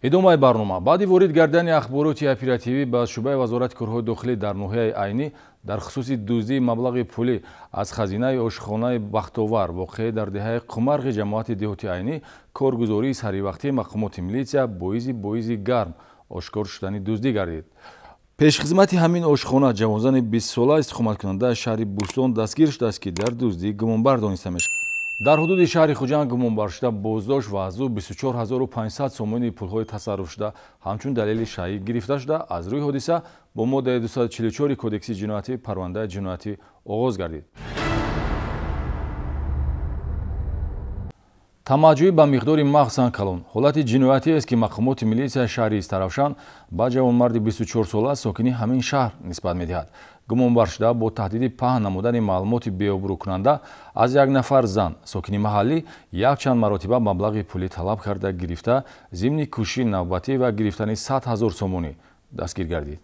идомаи барнома баъди ворид гардани ахбороти оперативӣ ба шӯъбаи вазорати корҳои дохилӣ дар ноҳияи айнӣ дар хусуси дуздии маблағи пулӣ аз хазинаи ошхонаи бахтовар воқеъ дар деҳаи қумарғи ҷамоати деҳоти айнӣ коргузории саривақтии мақомоти милитсия боизи гарм ошкор шудани дуздӣ гардид. пешхизмати ҳамин ошхона ҷавонзани 20сола истиқоматкунандаи шаҳри Бӯстон дастгир шудааст, ки дар дуздӣ гумонбар дониста мешавад. дар ҳудуди шаҳри Хуҷанд гумонбаршуда боздошт ва аз ӯ 24500 сомони пулҳои тасарруфшуда ҳамчун далели шайӣ гирифта шуда, аз рӯи ҳодиса бо моддаи 244 кодекси ҷиноятӣ парвандаи ҷиноятӣ оғоз гардид. тамаҷҷӯӣ ба миқдори мағзан калон ҳолати ҷиноятиест, ки мақомоти милитсияи шаҳри Истаравшан ба ҷавонмарди 24сола сокини ҳамин шаҳр нисбат медиҳад. гумонбаршуда бо таҳдиди паҳн намудани маълумоти беобрӯкунанда аз як нафар зан сокини маҳаллӣ якчанд маротиба маблағи пулӣ талаб карда гирифта, зимни кӯшиши навбатӣ ва гирифтани 100 000 сомонӣ дастгир гардид.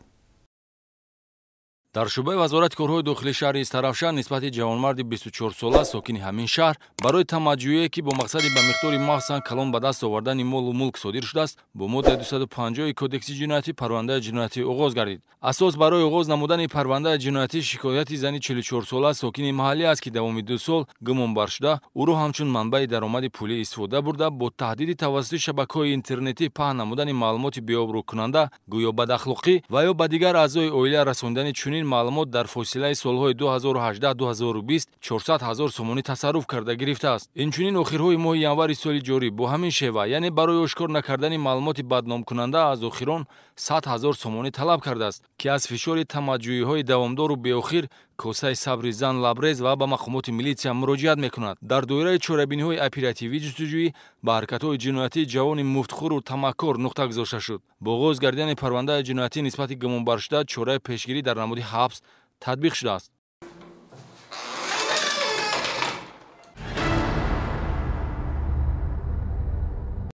дар шӯъбаи вазорати корҳои дохилии шаҳри Истаравшан нисбати ҷавонмарди 24сола сокини ҳамин шаҳр барои тамаҷҷӯие, ки бо мақсади ба миқдори мағзан калон ба даст овардани молу мулк содир шудааст, бо моддаи 250 кодекси ҷиноятӣ парвандаи ҷиноятӣ оғоз гардид. асос барои оғоз намудани парвандаи ҷиноятӣ шикояти зани 44сола сокини маҳаллӣ аст, ки давоми 2 сол гумонбаршуда ӯро ҳамчун манбаи даромади пулӣ истифода бурда бо таҳдиди тавассути шабакаҳои интернетӣ паҳн намудани маълумоти беобрӯкунанда гӯё бадахлоқӣ ва ё ба дигар аъзои оила расондани чунин маълумот дар фосилаи солҳои 2018-2020 400 000 сомонӣ тасарруф карда гирифтааст. инчунин охирҳои моҳи январи соли ҷорӣ бо ҳамин шева, яъне барои ошкор накардани маълумоти бадномкунанда аз охирон 100 000 сомонӣ талаб кардааст, ки аз фишори тамаҷҷӯиҳои давомдору беохир косаи сабри зан лабрез ва ба мақомоти милитсия муроҷиат мекунад. дар доираи чорабиниҳои оперативӣ ҷустуҷӯӣ ба ҳаракатҳои ҷиноятии ҷавони муфтхуру тамаккор нуқта гузошта шуд. бо оғоз гардидани парвандаи ҷиноятӣ нисбати гумонбаршуда чораи пешгирӣ дар намуди ҳабс татбиқ шудааст.